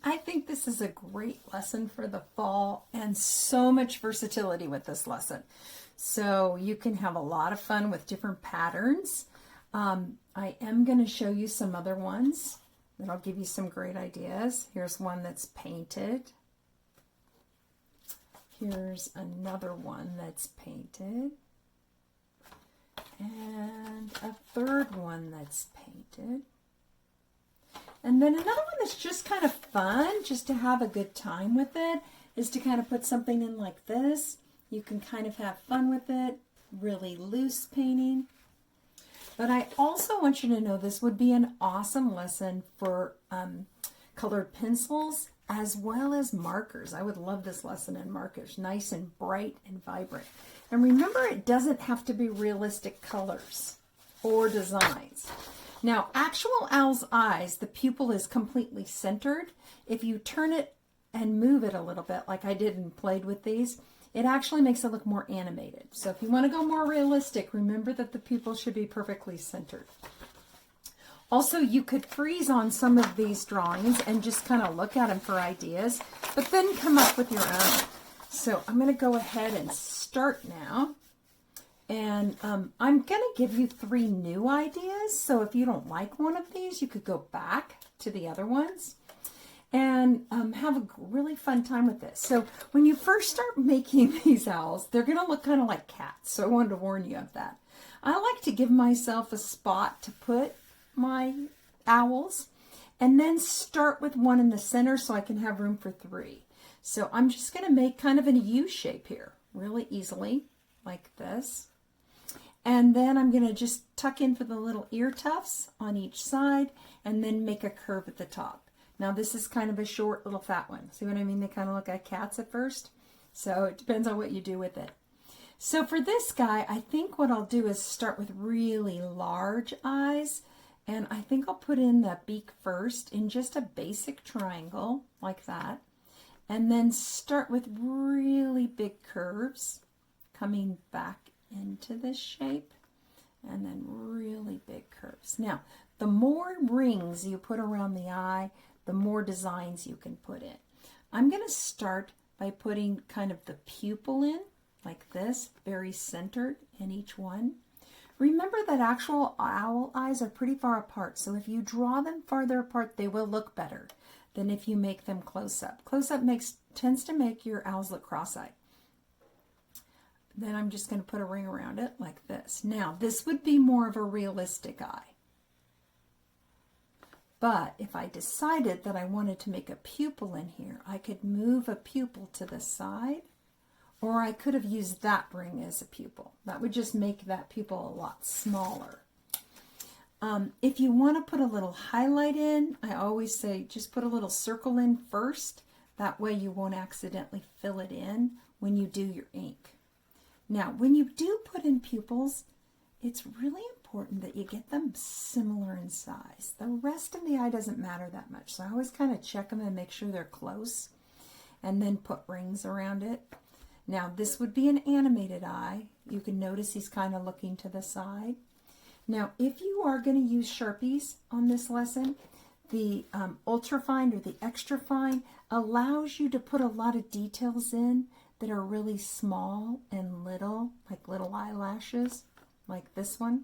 I think this is a great lesson for the fall and so much versatility with this lesson. So you can have a lot of fun with different patterns. I am going to show you some other ones that'll give you some great ideas. Here's one that's painted. Here's another one that's painted. And a third one that's painted. And then another one that's just kind of fun, just to have a good time with it, is to kind of put something in like this. You can kind of have fun with it, really loose painting. But I also want you to know this would be an awesome lesson for colored pencils as well as markers. I would love this lesson in markers, nice and bright and vibrant. And remember, it doesn't have to be realistic colors or designs. Now, actual owl's eyes, the pupil is completely centered. If you turn it and move it a little bit, like I did and played with these, it actually makes it look more animated. So if you want to go more realistic, remember that the pupil should be perfectly centered. Also, you could freeze on some of these drawings and just kind of look at them for ideas, but then come up with your own. So I'm going to go ahead and start now. And I'm going to give you 3 new ideas. So if you don't like one of these, you could go back to the other ones and have a really fun time with this. So when you first start making these owls, they're going to look kind of like cats. So I wanted to warn you of that. I like to give myself a spot to put my owls and then start with one in the center so I can have room for 3. So I'm just going to make kind of a U shape here really easily like this. And then I'm going to just tuck in for the little ear tufts on each side and then make a curve at the top. Now this is kind of a short little fat one. See what I mean? They kind of look like cats at first. So it depends on what you do with it. So for this guy, I think what I'll do is start with really large eyes. And I think I'll put in the beak first in just a basic triangle like that. And then start with really big curves coming back into this shape, and then really big curves. Now, the more rings you put around the eye, the more designs you can put in. I'm going to start by putting kind of the pupil in, like this, very centered in each one. Remember that actual owl eyes are pretty far apart, so if you draw them farther apart, they will look better than if you make them close up. Close up tends to make your owls look cross-eyed. Then I'm just going to put a ring around it like this. Now, this would be more of a realistic eye. But if I decided that I wanted to make a pupil in here, I could move a pupil to the side, or I could have used that ring as a pupil. That would just make that pupil a lot smaller. If you want to put a little highlight in, I always say just put a little circle in first. That way you won't accidentally fill it in when you do your ink. Now, when you do put in pupils, it's really important that you get them similar in size. The rest of the eye doesn't matter that much, so I always kind of check them and make sure they're close, and then put rings around it. Now, this would be an animated eye. You can notice he's kind of looking to the side. Now, if you are going to use Sharpies on this lesson, the ultra fine or the extra fine allows you to put a lot of details in that are really small and little, like little eyelashes, like this one.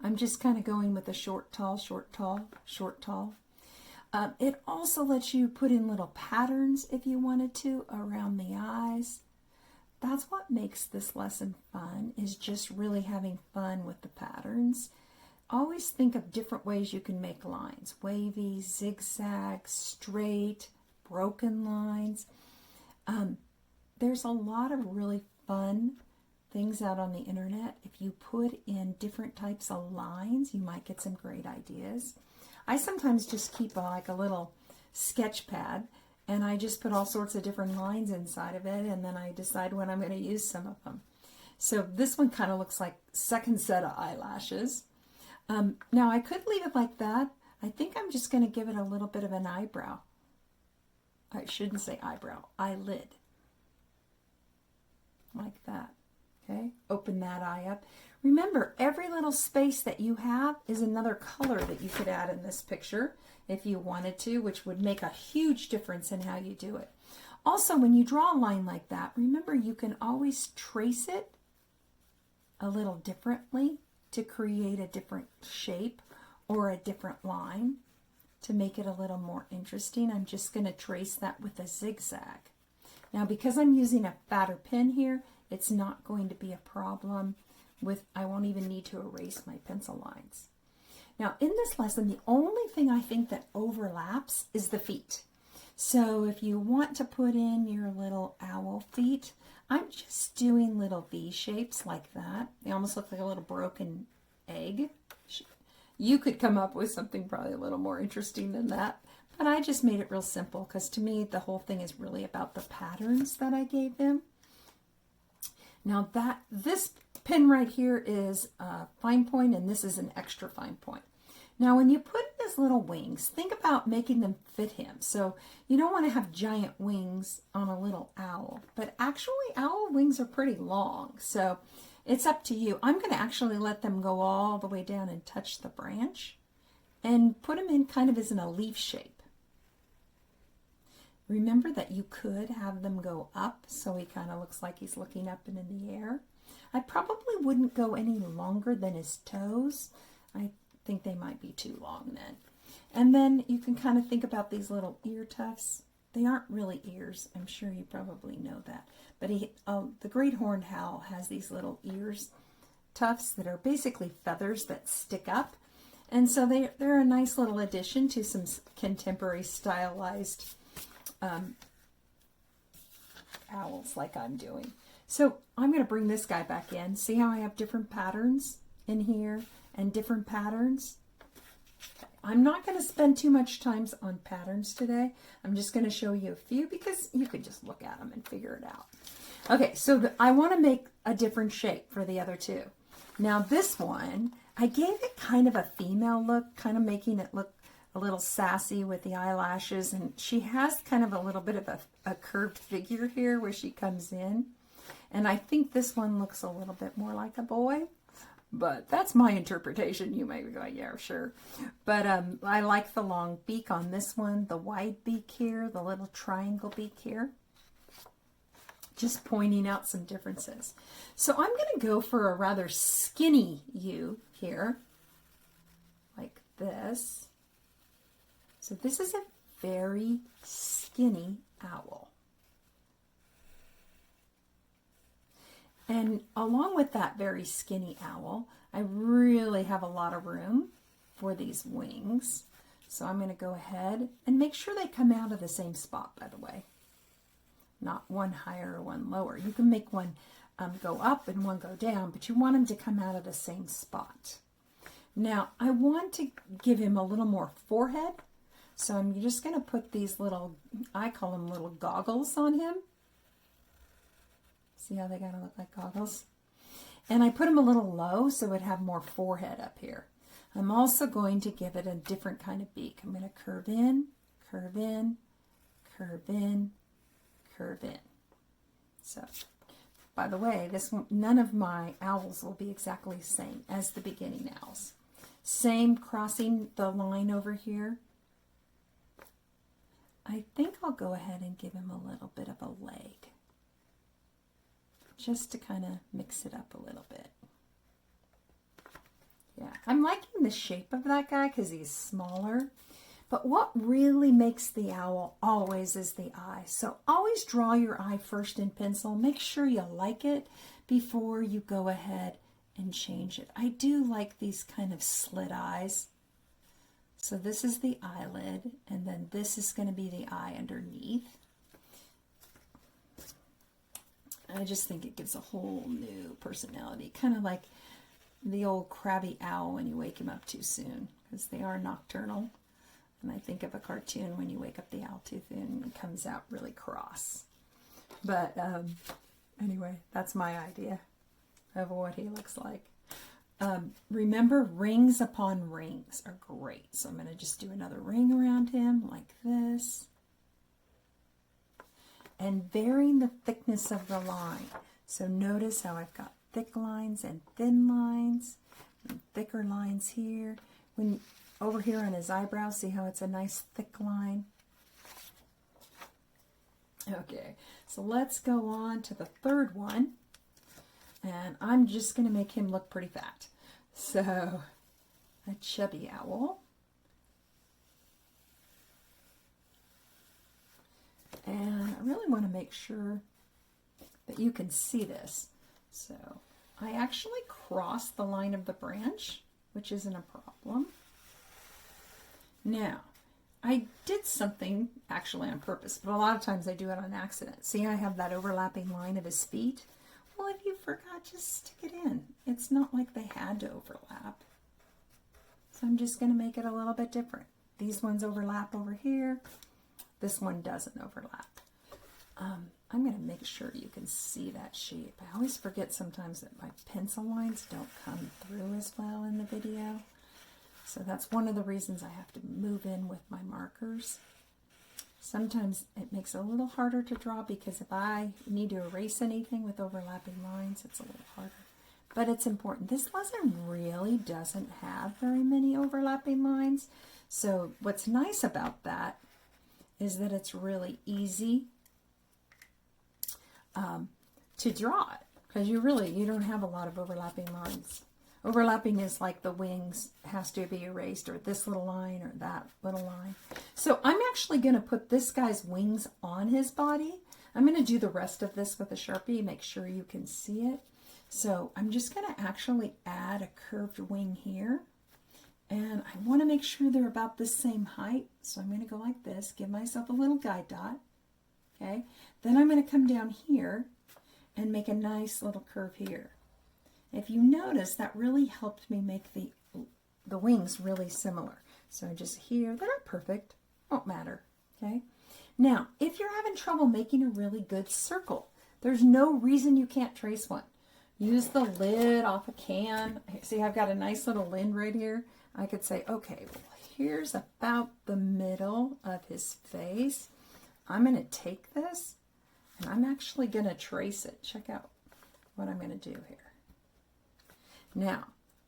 I'm just kind of going with a short, tall, short, tall, short, tall. It also lets you put in little patterns if you wanted to around the eyes. That's what makes this lesson fun, is just really having fun with the patterns. Always think of different ways you can make lines. Wavy, zigzag, straight, broken lines. There's a lot of really fun things out on the internet. If you put in different types of lines, you might get some great ideas. I sometimes just keep like a little sketch pad, and I just put all sorts of different lines inside of it, and then I decide when I'm going to use some of them. So this one kind of looks like second set of eyelashes. Now I could leave it like that. I think I'm just going to give it a little bit of an eyebrow. I shouldn't say eyebrow, eyelid. Like that. Okay, open that eye up. Remember, every little space that you have is another color that you could add in this picture if you wanted to, which would make a huge difference in how you do it. Also, when you draw a line like that, remember you can always trace it a little differently to create a different shape or a different line to make it a little more interesting. I'm just going to trace that with a zigzag. Now, because I'm using a fatter pen here, it's not going to be a problem with, I won't even need to erase my pencil lines. Now, in this lesson, the only thing I think that overlaps is the feet. So if you want to put in your little owl feet, I'm just doing little V shapes like that. They almost look like a little broken egg. You could come up with something probably a little more interesting than that, but I just made it real simple because to me the whole thing is really about the patterns that I gave them. Now this pin right here is a fine point and this is an extra fine point. Now when you put his little wings, think about making them fit him. So you don't want to have giant wings on a little owl, but actually owl wings are pretty long, so it's up to you. I'm going to actually let them go all the way down and touch the branch and put them in kind of as in a leaf shape. Remember that you could have them go up so he kind of looks like he's looking up and in the air. I probably wouldn't go any longer than his toes. I think they might be too long then. And then you can kind of think about these little ear tufts. They aren't really ears. I'm sure you probably know that. But the great horned owl has these little ears, tufts that are basically feathers that stick up. And so they're a nice little addition to some contemporary stylized owls like I'm doing. So I'm going to bring this guy back in. See how I have different patterns in here and different patterns? I'm not going to spend too much time on patterns today. I'm just going to show you a few because you could just look at them and figure it out. Okay, so I want to make a different shape for the other two. Now this one, I gave it kind of a female look, kind of making it look a little sassy with the eyelashes, and she has kind of a little bit of a curved figure here where she comes in. And I think this one looks a little bit more like a boy. But that's my interpretation. You may be going, yeah, sure. But I like the long beak on this one, the wide beak here, the little triangle beak here. Just pointing out some differences. So I'm going to go for a rather skinny U here, like this. So this is a very skinny owl. And along with that very skinny owl, I really have a lot of room for these wings. So I'm going to go ahead and make sure they come out of the same spot, by the way. Not one higher or one lower. You can make one go up and one go down, but you want them to come out of the same spot. Now, I want to give him a little more forehead. So I'm just going to put these little, I call them little goggles on him. See how they gotta look like goggles? And I put them a little low so it'd have more forehead up here. I'm also going to give it a different kind of beak. I'm going to curve in, curve in, curve in, curve in. So, by the way, none of my owls will be exactly the same as the beginning owls. Same crossing the line over here. I think I'll go ahead and give him a little bit of a leg, just to kind of mix it up a little bit. Yeah, I'm liking the shape of that guy because he's smaller. But what really makes the owl always is the eye. So always draw your eye first in pencil. Make sure you like it before you go ahead and change it. I do like these kind of slit eyes. So this is the eyelid, and then this is going to be the eye underneath. I just think it gives a whole new personality, kind of like the old crabby owl when you wake him up too soon, because they are nocturnal. And I think of a cartoon when you wake up the owl too soon, it comes out really cross. But anyway, that's my idea of what he looks like. Remember, rings upon rings are great. So I'm going to just do another ring around him like this. And varying the thickness of the line. So notice how I've got thick lines and thin lines, and thicker lines here. When over here on his eyebrows, see how it's a nice thick line? Okay, so let's go on to the third one, and I'm just going to make him look pretty fat. So, a chubby owl. And I really want to make sure that you can see this. So I actually crossed the line of the branch, which isn't a problem. Now, I did something actually on purpose, but a lot of times I do it on accident. See, I have that overlapping line of his feet. Well, if you forgot, just stick it in. It's not like they had to overlap. So I'm just going to make it a little bit different. These ones overlap over here. This one doesn't overlap. I'm going to make sure you can see that shape. I always forget sometimes that my pencil lines don't come through as well in the video. So that's one of the reasons I have to move in with my markers. Sometimes it makes it a little harder to draw because if I need to erase anything with overlapping lines, it's a little harder. But it's important. This lesson really doesn't have very many overlapping lines. So what's nice about that is that it's really easy to draw it, because you don't have a lot of overlapping lines. Overlapping is like the wings has to be erased, or this little line or that little line. So I'm actually going to put this guy's wings on his body. I'm going to do the rest of this with a Sharpie, make sure you can see it. So I'm just going to actually add a curved wing here. And I want to make sure they're about the same height. So I'm going to go like this, give myself a little guide dot. Okay. Then I'm going to come down here and make a nice little curve here. If you notice, that really helped me make the wings really similar. So just here, they're not perfect, won't matter. Okay. Now, if you're having trouble making a really good circle, there's no reason you can't trace one. Use the lid off a can. See, I've got a nice little lid right here. I could say, okay, well, here's about the middle of his face. I'm going to take this and I'm actually going to trace it. Check out what I'm going to do here. Now,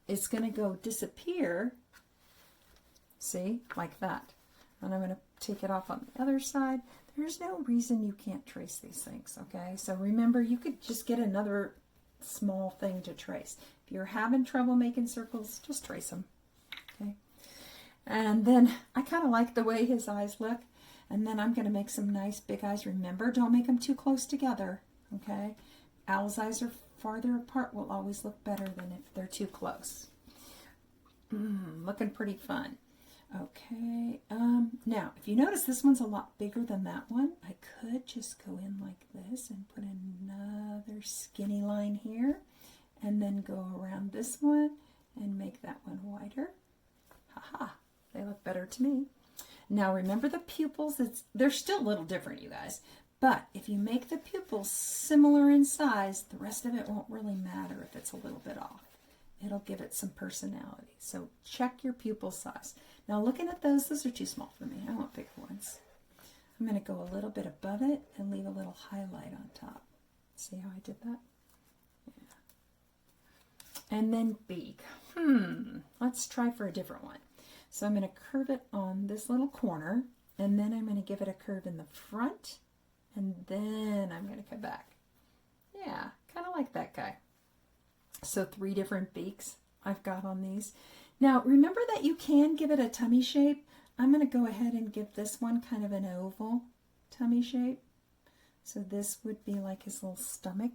it's going to go disappear, see, like that. And I'm going to take it off on the other side. There's no reason you can't trace these things, okay? So remember, you could just get another small thing to trace. If you're having trouble making circles, just trace them. Okay, and then I kind of like the way his eyes look, and then I'm going to make some nice big eyes. Remember, don't make them too close together. Okay, owl's eyes are farther apart will always look better than if they're too close. Looking pretty fun. Okay, now if you notice this one's a lot bigger than that one, I could just go in like this and put another skinny line here, and then go around this one and make that one wider. Haha, they look better to me. Now remember the pupils, they're still a little different, you guys. But if you make the pupils similar in size, the rest of it won't really matter if it's a little bit off. It'll give it some personality. So check your pupil size. Now looking at those are too small for me. I want bigger ones. I'm going to go a little bit above it and leave a little highlight on top. See how I did that? Yeah. And then beak. Let's try for a different one. So I'm going to curve it on this little corner, and then I'm going to give it a curve in the front, and then I'm going to come back. Yeah, kind of like that guy. So 3 different beaks I've got on these. Now remember that you can give it a tummy shape. I'm going to go ahead and give this one kind of an oval tummy shape. So this would be like his little stomach.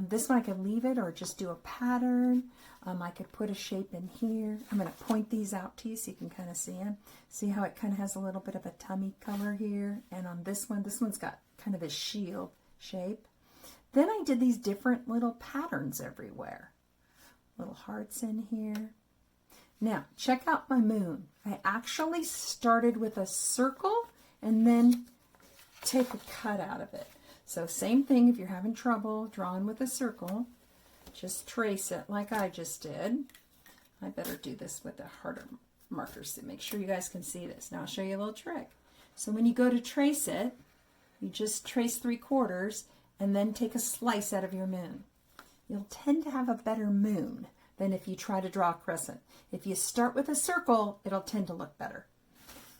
This one I could leave it or just do a pattern. I could put a shape in here. I'm going to point these out to you so you can kind of see them. See how it kind of has a little bit of a tummy color here. And on this one's got kind of a shield shape. Then I did these different little patterns everywhere. Little hearts in here. Now, check out my moon. I actually started with a circle and then take a cut out of it. So same thing, if you're having trouble drawing with a circle, just trace it like I just did. I better do this with the harder markers to make sure you guys can see this. Now I'll show you a little trick. So when you go to trace it, you just trace 3/4 and then take a slice out of your moon. you'll tend to have a better moon than if you try to draw a crescent. If you start with a circle, it'll tend to look better.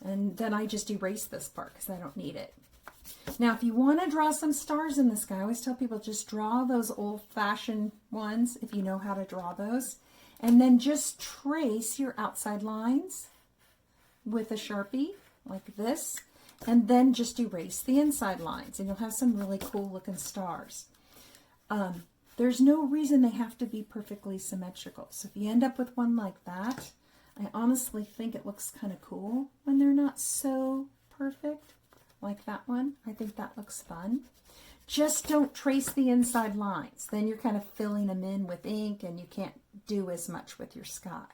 And then I just erase this part because I don't need it. Now, if you want to draw some stars in the sky, I always tell people just draw those old-fashioned ones if you know how to draw those. And then just trace your outside lines with a Sharpie like this. And then just erase the inside lines. And you'll have some really cool looking stars. There's no reason they have to be perfectly symmetrical. So if you end up with one like that, I honestly think it looks kind of cool when they're not so perfect, like that one. I think that looks fun. Just don't trace the inside lines. Then you're kind of filling them in with ink and you can't do as much with your sky.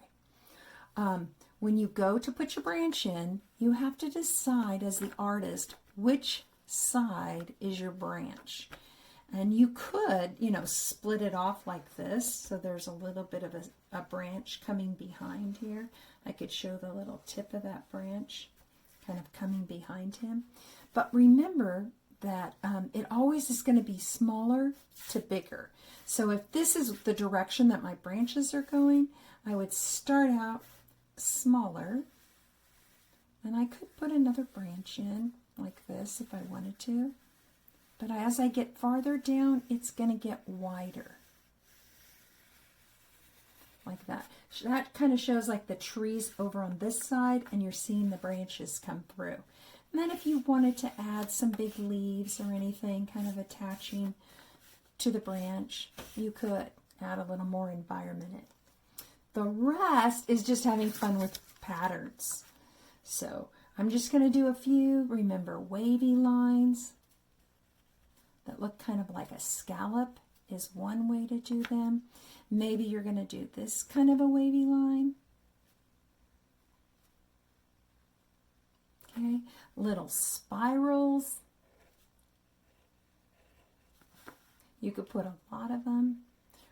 When you go to put your branch in, you have to decide as the artist which side is your branch. And you could, you know, split it off like this. So there's a little bit of a branch coming behind here. I could show the little tip of that branch kind of coming behind him. But remember that it always is going to be smaller to bigger. So if this is the direction that my branches are going, I would start out smaller. And I could put another branch in like this if I wanted to. But as I get farther down, it's going to get wider. Like that. That kind of shows like the trees over on this side, and you're seeing the branches come through. And then if you wanted to add some big leaves or anything kind of attaching to the branch, you could add a little more environment in. The rest is just having fun with patterns. So I'm just going to do a few, remember, wavy lines that look kind of like a scallop is one way to do them. Maybe you're going to do this kind of a wavy line. Okay, little spirals. You could put a lot of them.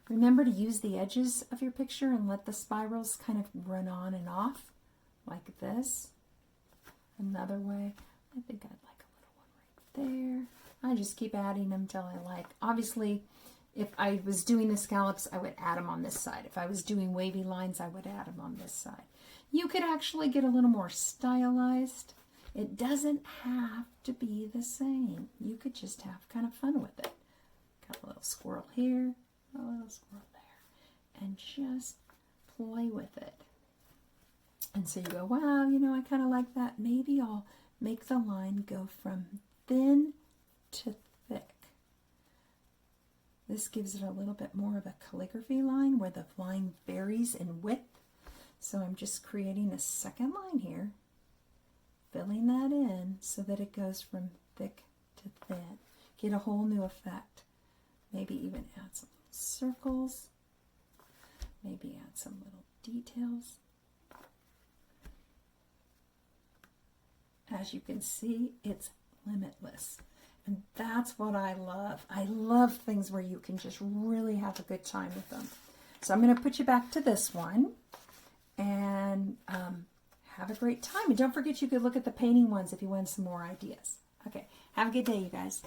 Remember to use the edges of your picture and let the spirals kind of run on and off like this. Another way, I think I'd like a little one right there. I just keep adding them till I like. Obviously, if I was doing the scallops, I would add them on this side. If I was doing wavy lines, I would add them on this side. You could actually get a little more stylized. It doesn't have to be the same. You could just have kind of fun with it. Got a little squirrel here, a little squirrel there, and just play with it. And so you go, wow, you know, I kind of like that. Maybe I'll make the line go from thin to thick. This gives it a little bit more of a calligraphy line where the line varies in width. So I'm just creating a second line here, filling that in so that it goes from thick to thin. Get a whole new effect. Maybe even add some circles. Maybe add some little details. As you can see, it's limitless. And that's what I love. I love things where you can just really have a good time with them. So I'm going to put you back to this one and have a great time. And don't forget you could look at the painting ones if you want some more ideas. Okay, have a good day, you guys.